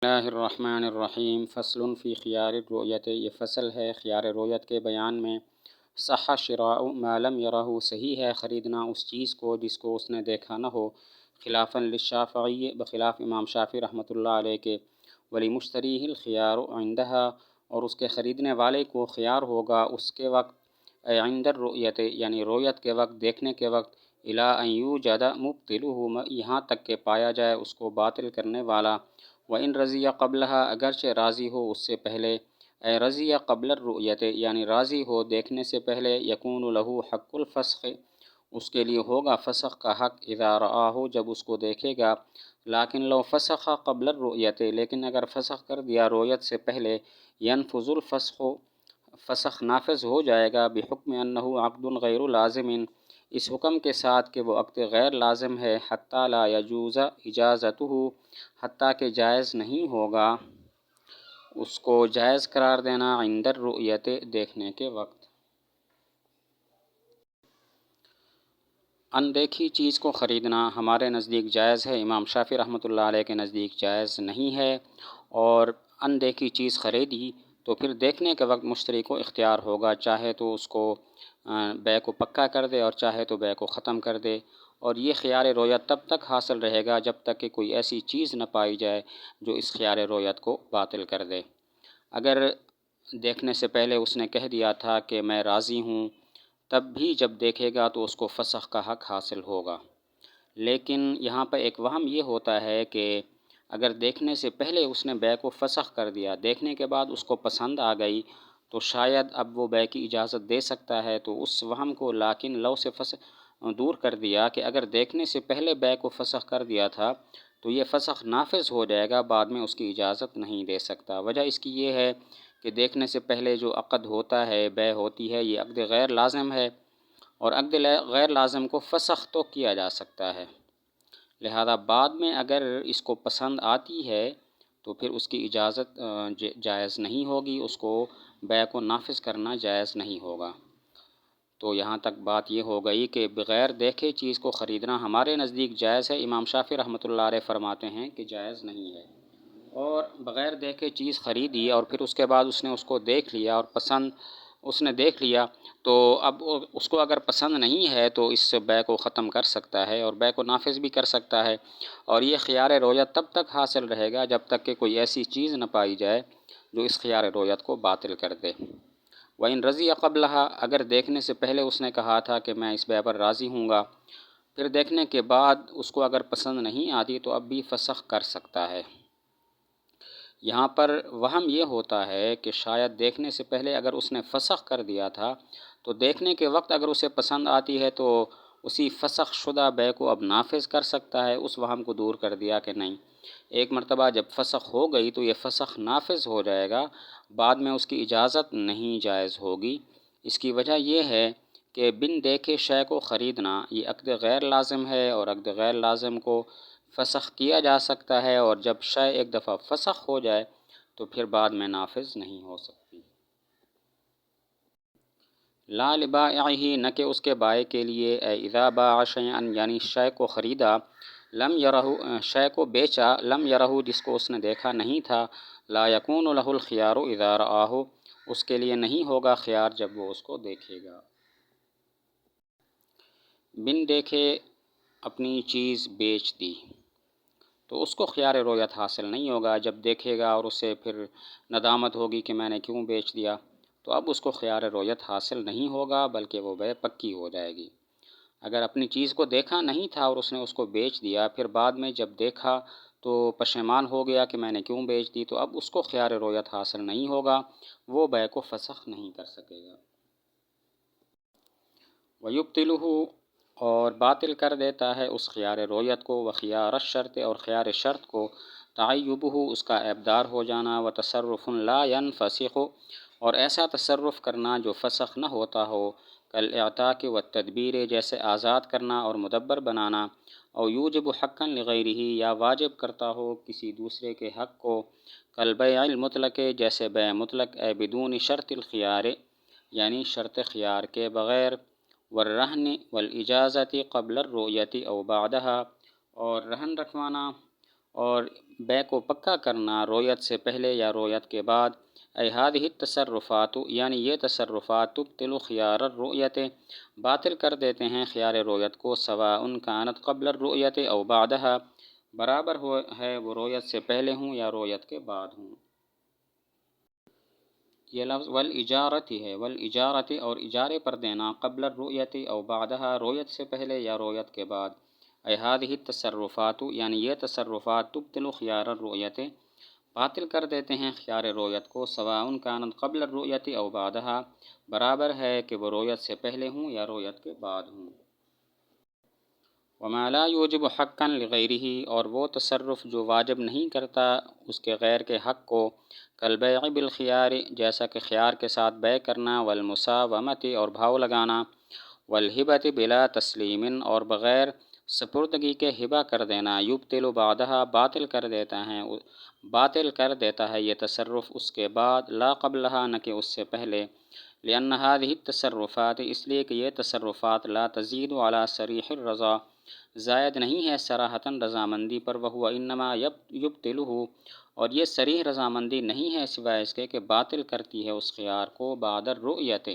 اللہ الرحمن الرحیم فصل فی خیار الرؤیت، یہ فصل ہے خیار رؤیت کے بیان میں۔ صح شراء ما لم یرہ، صحیح ہے خریدنا اس چیز کو جس کو اس نے دیکھا نہ ہو، خلافاً للشافعی، بخلاف امام شافعی رحمۃ اللہ علیہ کے، ولمشتریہ الخیار عندہا، اور اس کے خریدنے والے کو خیار ہوگا اس کے وقت، عند الرؤیت یعنی رؤیت کے وقت، دیکھنے کے وقت، الی ان یوجد مبطلہ، یہاں تک کہ پایا جائے اس کو باطل کرنے والا، وَإِن رضی قبلہا، اگرچہ راضی ہو اس سے پہلے، اے رضی قبل الرؤیت یعنی راضی ہو دیکھنے سے پہلے، یکون لہ حق الفسخ، اس کے لیے ہوگا فسخ کا حق، اذا رآہ، جب اس کو دیکھے گا، لیکن لو فسخ قبل الرؤیت، لیکن اگر فسخ کر دیا رؤیت سے پہلے، ینفذ الفسخ، فسخ نافذ ہو جائے گا، بحکم انہ عقد غیر لازم، اس حکم کے ساتھ کہ وہ عقد غیر لازم ہے، حتی لا یجوز اجازتہ، حتیٰ کہ جائز نہیں ہوگا اس کو جائز قرار دینا، عند الرؤیت دیکھنے کے وقت۔ اندیکھی چیز کو خریدنا ہمارے نزدیک جائز ہے، امام شافعی رحمۃ اللہ علیہ کے نزدیک جائز نہیں ہے، اور اندیکھی چیز خریدی تو پھر دیکھنے کے وقت مشتری کو اختیار ہوگا، چاہے تو اس کو بیع کو پکا کر دے اور چاہے تو بیع کو ختم کر دے، اور یہ خیار رؤیت تب تک حاصل رہے گا جب تک کہ کوئی ایسی چیز نہ پائی جائے جو اس خیار رؤیت کو باطل کر دے۔ اگر دیکھنے سے پہلے اس نے کہہ دیا تھا کہ میں راضی ہوں، تب بھی جب دیکھے گا تو اس کو فسخ کا حق حاصل ہوگا، لیکن یہاں پر ایک وہم یہ ہوتا ہے کہ اگر دیکھنے سے پہلے اس نے بیع کو فسخ کر دیا، دیکھنے کے بعد اس کو پسند آ گئی تو شاید اب وہ بیع کی اجازت دے سکتا ہے، تو اس وہم کو لیکن لو سے دور کر دیا کہ اگر دیکھنے سے پہلے بیع کو فسخ کر دیا تھا تو یہ فسخ نافذ ہو جائے گا، بعد میں اس کی اجازت نہیں دے سکتا۔ وجہ اس کی یہ ہے کہ دیکھنے سے پہلے جو عقد ہوتا ہے، بیع ہوتی ہے، یہ عقد غیر لازم ہے، اور عقد غیر لازم کو فسخ تو کیا جا سکتا ہے، لہذا بعد میں اگر اس کو پسند آتی ہے تو پھر اس کی اجازت جائز نہیں ہوگی، اس کو بیع کو نافذ کرنا جائز نہیں ہوگا۔ تو یہاں تک بات یہ ہو گئی کہ بغیر دیکھے چیز کو خریدنا ہمارے نزدیک جائز ہے، امام شافعی رحمۃ اللہ علیہ فرماتے ہیں کہ جائز نہیں ہے، اور بغیر دیکھے چیز خریدی اور پھر اس کے بعد اس نے اس کو دیکھ لیا اور پسند اس نے دیکھ لیا، تو اب اس کو اگر پسند نہیں ہے تو اس بیع کو ختم کر سکتا ہے اور بیع کو نافذ بھی کر سکتا ہے، اور یہ خیار رؤیت تب تک حاصل رہے گا جب تک کہ کوئی ایسی چیز نہ پائی جائے جو اس خیار رؤیت کو باطل کر دے۔ وَإِن رَضِيَ قَبْلَهَا، اگر دیکھنے سے پہلے اس نے کہا تھا کہ میں اس بیع پر راضی ہوں گا، پھر دیکھنے کے بعد اس کو اگر پسند نہیں آتی تو اب بھی فسخ کر سکتا ہے۔ یہاں پر وہم یہ ہوتا ہے کہ شاید دیکھنے سے پہلے اگر اس نے فسخ کر دیا تھا تو دیکھنے کے وقت اگر اسے پسند آتی ہے تو اسی فسخ شدہ بیع کو اب نافذ کر سکتا ہے، اس وہم کو دور کر دیا کہ نہیں، ایک مرتبہ جب فسخ ہو گئی تو یہ فسخ نافذ ہو جائے گا، بعد میں اس کی اجازت نہیں جائز ہوگی۔ اس کی وجہ یہ ہے کہ بن دیکھے شے کو خریدنا یہ عقد غیر لازم ہے، اور عقد غیر لازم کو فسخ کیا جا سکتا ہے، اور جب شے ایک دفعہ فسخ ہو جائے تو پھر بعد میں نافذ نہیں ہو سکتی۔ لا لبائعہ، نہ کہ اس کے بائع کے لیے، اے اذا باع شیئا یعنی شے کو خریدا، لم یرہ شے کو بیچا، لم یرہ جس کو اس نے دیکھا نہیں تھا، لا یکون لہ الخیار اذا رآہ، اس کے لیے نہیں ہوگا خیار جب وہ اس کو دیکھے گا۔ بن دیکھے اپنی چیز بیچ دی تو اس کو خیار رؤیت حاصل نہیں ہوگا، جب دیکھے گا اور اسے پھر ندامت ہوگی کہ میں نے کیوں بیچ دیا، تو اب اس کو خیار رؤیت حاصل نہیں ہوگا بلکہ وہ بیع پکی ہو جائے گی۔ اگر اپنی چیز کو دیکھا نہیں تھا اور اس نے اس کو بیچ دیا، پھر بعد میں جب دیکھا تو پشیمان ہو گیا کہ میں نے کیوں بیچ دی، تو اب اس کو خیار رؤیت حاصل نہیں ہوگا، وہ بیع کو فسخ نہیں کر سکے گا۔ وَيُبْطِلُهُ، اور باطل کر دیتا ہے اس خیار رؤیت کو، وخیار الشرط، اور خیار شرط کو، تعیبہ، اس کا عیبدار ہو جانا، وتصرف لا ينفسخ، اور ایسا تصرف کرنا جو فسخ نہ ہوتا ہو، کالاعتاق والتدبیر، جیسے آزاد کرنا اور مدبر بنانا، او یوجب حقا لغیرہ، یا واجب کرتا ہو کسی دوسرے کے حق کو، کالبیع المطلق، جیسے بیع مطلق، اے بدون شرط الخیار یعنی شرط خیار کے بغیر، والرہن والاجازت قبل الرؤیت او بعدہا، اور رہن رکھوانا اور بے کو پکا کرنا رویت سے پہلے یا رویت کے بعد، ای ہذہ التصرفات یعنی یہ تصرفات تبطل خیار الرؤیت باطل کر دیتے ہیں خیار رویت کو، سواء کانت قبل الرؤیت او بعدها برابر ہے وہ رویت سے پہلے ہوں یا رویت کے بعد ہوں۔ یہ لفظ والاجارت ہے، والاجارت اور اجارے پر دینا، قبل الرؤیت او بعدها رویت سے پہلے یا رویت کے بعد، ای ہذہ التصرفات یعنی یہ تصرفات تبطل خیار الرؤیت باطل کر دیتے ہیں خیار رویت کو، سواء کانت قبل الرؤیت او بعدها برابر ہے کہ وہ رویت سے پہلے ہوں یا رویت کے بعد ہوں۔ وما لا یوجب حقا لغیرہ اور وہ تصرف جو واجب نہیں کرتا اس کے غیر کے حق کو، کالبیع بالخیار جیسا کہ خیار کے ساتھ بیع کرنا، والمساومۃ اور بھاؤ لگانا، والہبۃ بلا تسلیم اور بغیر سپردگی کے ہبہ کر دینا، یبطل بعدها باطل کر دیتا ہے یہ تصرف اس کے بعد، لا قبلها نہ کہ اس سے پہلے، لأن هذه التصرفات اس لیے کہ یہ تصرفات لا تزید علی صریح الرضا زائد نہیں ہے صراحتاً رضامندی پر، وہو انما یبطلہ اور یہ صریح رضامندی نہیں ہے سوائے اس کے کہ باطل کرتی ہے اس خیار کو بعد الرؤیت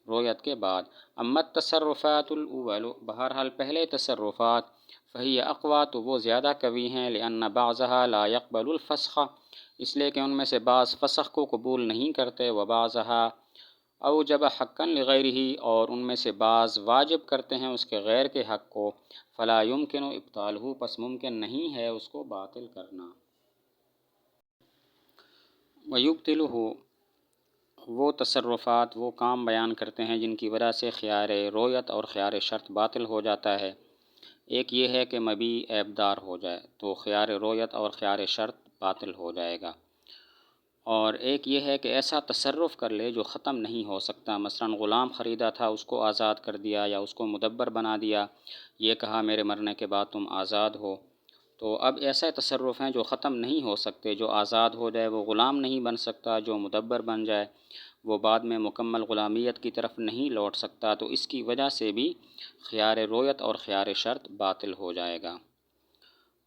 رویت کے بعد۔ اما التصرفات الاول بہرحال پہلے تصرفات، فہی اقویٰ تو وہ زیادہ قوی ہیں، لأن بعضها لا يقبل الفسخ اس لیے کہ ان میں سے بعض فسخ کو قبول نہیں کرتے، وبعضها اوجب حقا لغیرہ اور ان میں سے بعض واجب کرتے ہیں اس کے غیر کے حق کو، فلا یمکن ابطالہ پس ممکن نہیں ہے اس کو باطل کرنا۔ ویبطلہ وہ تصرفات وہ کام بیان کرتے ہیں جن کی وجہ سے خیار رویت اور خیار شرط باطل ہو جاتا ہے۔ ایک یہ ہے کہ مبیع عیبدار ہو جائے تو خیار رویت اور خیار شرط باطل ہو جائے گا، اور ایک یہ ہے کہ ایسا تصرف کر لے جو ختم نہیں ہو سکتا، مثلا غلام خریدا تھا اس کو آزاد کر دیا یا اس کو مدبر بنا دیا، یہ کہا میرے مرنے کے بعد تم آزاد ہو، تو اب ایسے تصرف ہیں جو ختم نہیں ہو سکتے، جو آزاد ہو جائے وہ غلام نہیں بن سکتا، جو مدبر بن جائے وہ بعد میں مکمل غلامیت کی طرف نہیں لوٹ سکتا، تو اس کی وجہ سے بھی خیار رویت اور خیار شرط باطل ہو جائے گا۔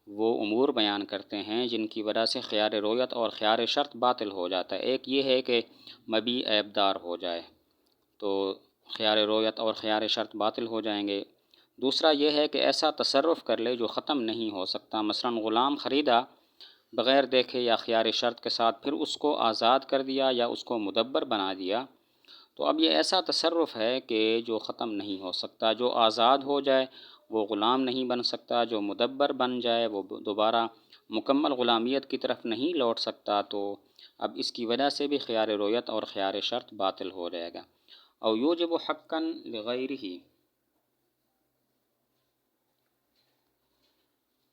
وہ امور بیان کرتے ہیں جن کی وجہ سے خیار رویت اور خیار شرط باطل ہو جاتا ہے۔ ایک یہ ہے کہ مبیع عیبدار ہو جائے تو خیار رویت اور خیار شرط باطل ہو جائیں گے۔ دوسرا یہ ہے کہ ایسا تصرف کر لے جو ختم نہیں ہو سکتا، مثلا غلام خریدا بغیر دیکھے یا خیار شرط کے ساتھ، پھر اس کو آزاد کر دیا یا اس کو مدبر بنا دیا، تو اب یہ ایسا تصرف ہے کہ جو ختم نہیں ہو سکتا، جو آزاد ہو جائے وہ غلام نہیں بن سکتا، جو مدبر بن جائے وہ دوبارہ مکمل غلامیت کی طرف نہیں لوٹ سکتا، تو اب اس کی وجہ سے بھی خیار رویت اور خیار شرط باطل ہو جائے گا۔ او یوجب حقا لغیرہ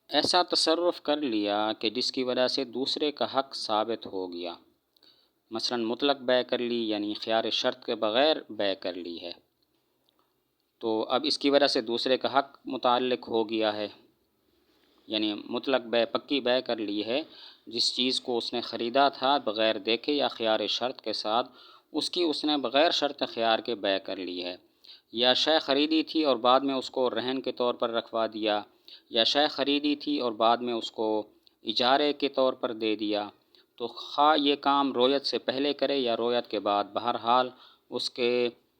ایسا تصرف کر لیا کہ جس کی وجہ سے دوسرے کا حق ثابت ہو گیا، مثلا مطلق بیع کر لی یعنی خیار شرط کے بغیر بیع کر لی ہے، تو اب اس کی وجہ سے دوسرے کا حق متعلق ہو گیا ہے، یعنی مطلق بیع پکی بیع کر لی ہے، جس چیز کو اس نے خریدا تھا بغیر دیکھے یا خیار شرط کے ساتھ اس کی اس نے بغیر شرط خیار کے بیع کر لی ہے، یا شے خریدی تھی اور بعد میں اس کو رہن کے طور پر رکھوا دیا، یا شے خریدی تھی اور بعد میں اس کو اجارے کے طور پر دے دیا، تو خواہ یہ کام رویت سے پہلے کرے یا رویت کے بعد، بہرحال اس کے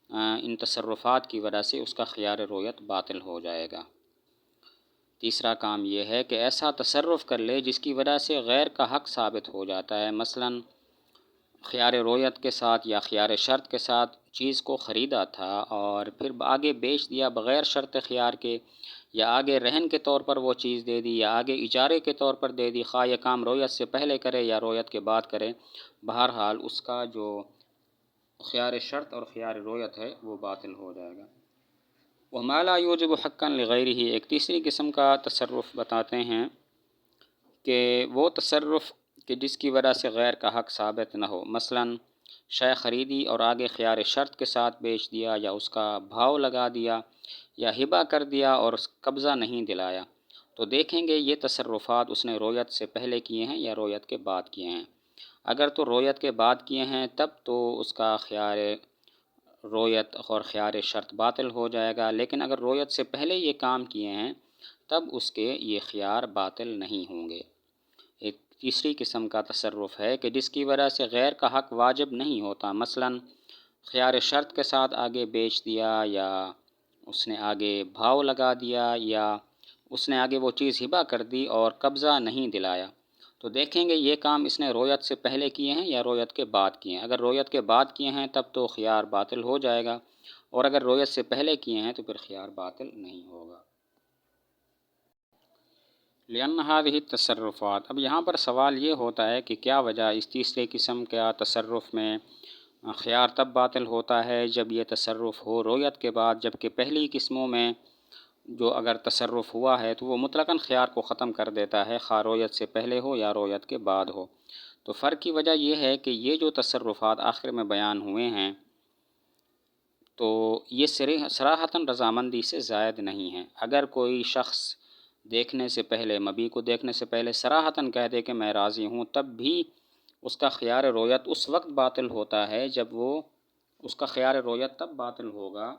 ان تصرفات کی وجہ سے اس کا خیار رویت باطل ہو جائے گا۔ تیسرا کام یہ ہے کہ ایسا تصرف کر لے جس کی وجہ سے غیر کا حق ثابت ہو جاتا ہے، مثلا خیار رویت کے ساتھ یا خیار شرط کے ساتھ چیز کو خریدا تھا اور پھر آگے بیچ دیا بغیر شرط خیار کے، یا آگے رہن کے طور پر وہ چیز دے دی یا آگے اجارے کے طور پر دے دی، خواہ یہ کام رویت سے پہلے کرے یا رویت کے بعد کرے، بہرحال اس کا جو خیار شرط اور خیار رویت ہے وہ باطل ہو جائے گا۔ وما لا یوجب حقا لغیرہ ایک تیسری قسم کا تصرف بتاتے ہیں کہ وہ تصرف کہ جس کی وجہ سے غیر کا حق ثابت نہ ہو، مثلا شے خریدی اور آگے خیار شرط کے ساتھ بیچ دیا یا اس کا بھاؤ لگا دیا یا ہبہ کر دیا اور قبضہ نہیں دلایا، تو دیکھیں گے یہ تصرفات اس نے رویت سے پہلے کیے ہیں یا رویت کے بعد کیے ہیں۔ اگر تو رویت کے بعد کیے ہیں تب تو اس کا خیار رویت اور خیار شرط باطل ہو جائے گا، لیکن اگر رویت سے پہلے یہ کام کیے ہیں تب اس کے یہ خیار باطل نہیں ہوں گے۔ ایک تیسری قسم کا تصرف ہے کہ جس کی وجہ سے غیر کا حق واجب نہیں ہوتا، مثلا خیار شرط کے ساتھ آگے بیچ دیا، یا اس نے آگے بھاؤ لگا دیا، یا اس نے آگے وہ چیز ہبہ کر دی اور قبضہ نہیں دلایا، تو دیکھیں گے یہ کام اس نے رویت سے پہلے کیے ہیں یا رویت کے بعد کیے ہیں۔ اگر رویت کے بعد کیے ہیں تب تو خیار باطل ہو جائے گا، اور اگر رویت سے پہلے کیے ہیں تو پھر خیار باطل نہیں ہوگا۔ لأن هذه التصرفات، اب یہاں پر سوال یہ ہوتا ہے کہ کیا وجہ اس تیسرے قسم کا تصرف میں خیار تب باطل ہوتا ہے جب یہ تصرف ہو رویت کے بعد، جبکہ پہلی قسموں میں جو اگر تصرف ہوا ہے تو وہ مطلقاً خیار کو ختم کر دیتا ہے، خواہ رویت سے پہلے ہو یا رویت کے بعد ہو۔ تو فرق کی وجہ یہ ہے کہ یہ جو تصرفات آخر میں بیان ہوئے ہیں تو یہ صراحتاً رضامندی سے زائد نہیں ہیں۔ اگر کوئی شخص دیکھنے سے پہلے، مبی کو دیکھنے سے پہلے صراحتاً کہہ دے کہ میں راضی ہوں، تب بھی اس کا خیار رویت اس وقت باطل ہوتا ہے جب اس کا خیار رویت تب باطل ہوگا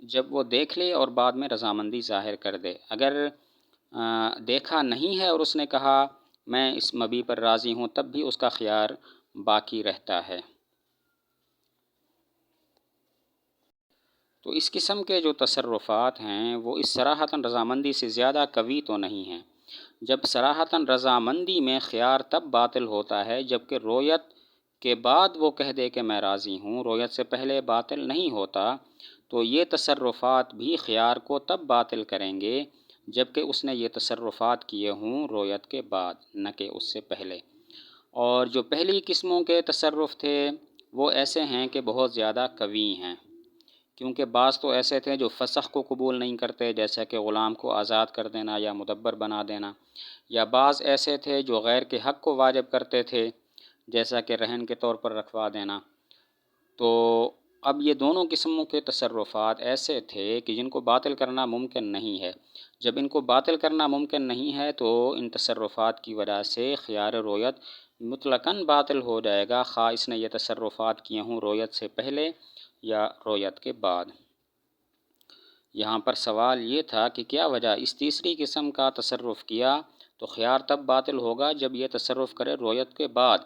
جب وہ دیکھ لے اور بعد میں رضامندی ظاہر کر دے۔ اگر دیکھا نہیں ہے اور اس نے کہا میں اس مبی پر راضی ہوں، تب بھی اس کا خیار باقی رہتا ہے۔ تو اس قسم کے جو تصرفات ہیں وہ اس صراحتاً رضامندی سے زیادہ قوی تو نہیں ہیں۔ جب صراحتاً رضامندی میں خیار تب باطل ہوتا ہے جبکہ رویت کے بعد وہ کہہ دے کہ میں راضی ہوں، رویت سے پہلے باطل نہیں ہوتا، تو یہ تصرفات بھی خیار کو تب باطل کریں گے جبکہ اس نے یہ تصرفات کیے ہوں رویت کے بعد، نہ کہ اس سے پہلے۔ اور جو پہلی قسموں کے تصرف تھے وہ ایسے ہیں کہ بہت زیادہ قوی ہیں، کیونکہ بعض تو ایسے تھے جو فسخ کو قبول نہیں کرتے، جیسا کہ غلام کو آزاد کر دینا یا مدبر بنا دینا، یا بعض ایسے تھے جو غیر کے حق کو واجب کرتے تھے، جیسا کہ رہن کے طور پر رکھوا دینا۔ تو اب یہ دونوں قسموں کے تصرفات ایسے تھے کہ جن کو باطل کرنا ممکن نہیں ہے۔ جب ان کو باطل کرنا ممکن نہیں ہے تو ان تصرفات کی وجہ سے خیار رویت مطلقاً باطل ہو جائے گا، خواہ اس نے یہ تصرفات کیے ہوں رویت سے پہلے یا رویت کے بعد۔ یہاں پر سوال یہ تھا کہ کیا وجہ اس تیسری قسم کا تصرف کیا تو خیار تب باطل ہوگا جب یہ تصرف کرے رویت کے بعد،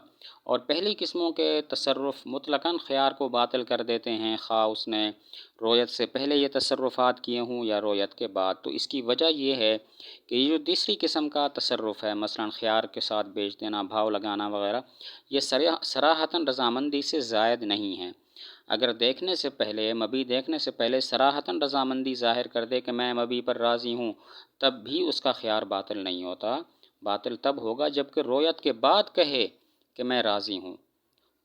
اور پہلی قسموں کے تصرف مطلقاً خیار کو باطل کر دیتے ہیں، خواہ اس نے رویت سے پہلے یہ تصرفات کیے ہوں یا رویت کے بعد۔ تو اس کی وجہ یہ ہے کہ یہ جو تیسری قسم کا تصرف ہے، مثلا خیار کے ساتھ بیچ دینا، بھاؤ لگانا وغیرہ، یہ صراحتاً رضامندی سے زائد نہیں ہے۔ اگر دیکھنے سے پہلے، مبی دیکھنے سے پہلے صراحتاً رضامندی ظاہر کر دے کہ میں مبی پر راضی ہوں، تب بھی اس کا خیار باطل نہیں ہوتا۔ باطل تب ہوگا جبکہ رویت کے بعد کہے کہ میں راضی ہوں۔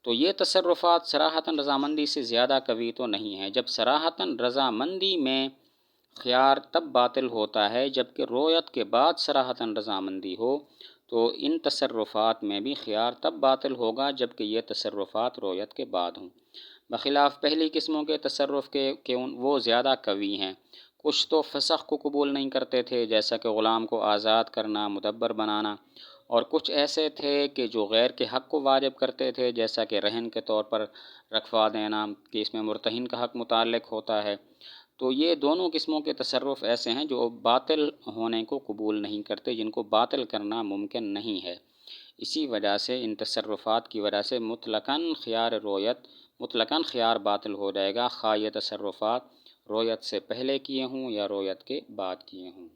تو یہ تصرفات صراحتاً رضامندی سے زیادہ قوی تو نہیں ہیں۔ جب صراحتاً رضامندی میں خیار تب باطل ہوتا ہے جبکہ رویت کے بعد صراحتاً رضامندی ہو، تو ان تصرفات میں بھی خیار تب باطل ہوگا جبکہ یہ تصرفات رویت کے بعد ہوں، بخلاف پہلی قسموں کے تصرف کے وہ زیادہ قوی ہیں۔ کچھ تو فسخ کو قبول نہیں کرتے تھے، جیسا کہ غلام کو آزاد کرنا، مدبر بنانا، اور کچھ ایسے تھے کہ جو غیر کے حق کو واجب کرتے تھے، جیسا کہ رہن کے طور پر رکھوا دینا، کہ اس میں مرتہن کا حق متعلق ہوتا ہے۔ تو یہ دونوں قسموں کے تصرف ایسے ہیں جو باطل ہونے کو قبول نہیں کرتے، جن کو باطل کرنا ممکن نہیں ہے۔ اسی وجہ سے ان تصرفات کی وجہ سے مطلقاً خیار باطل ہو جائے گا، خواہ یہ تصرفات رویت سے پہلے کیے ہوں یا رویت کے بعد کیے ہوں۔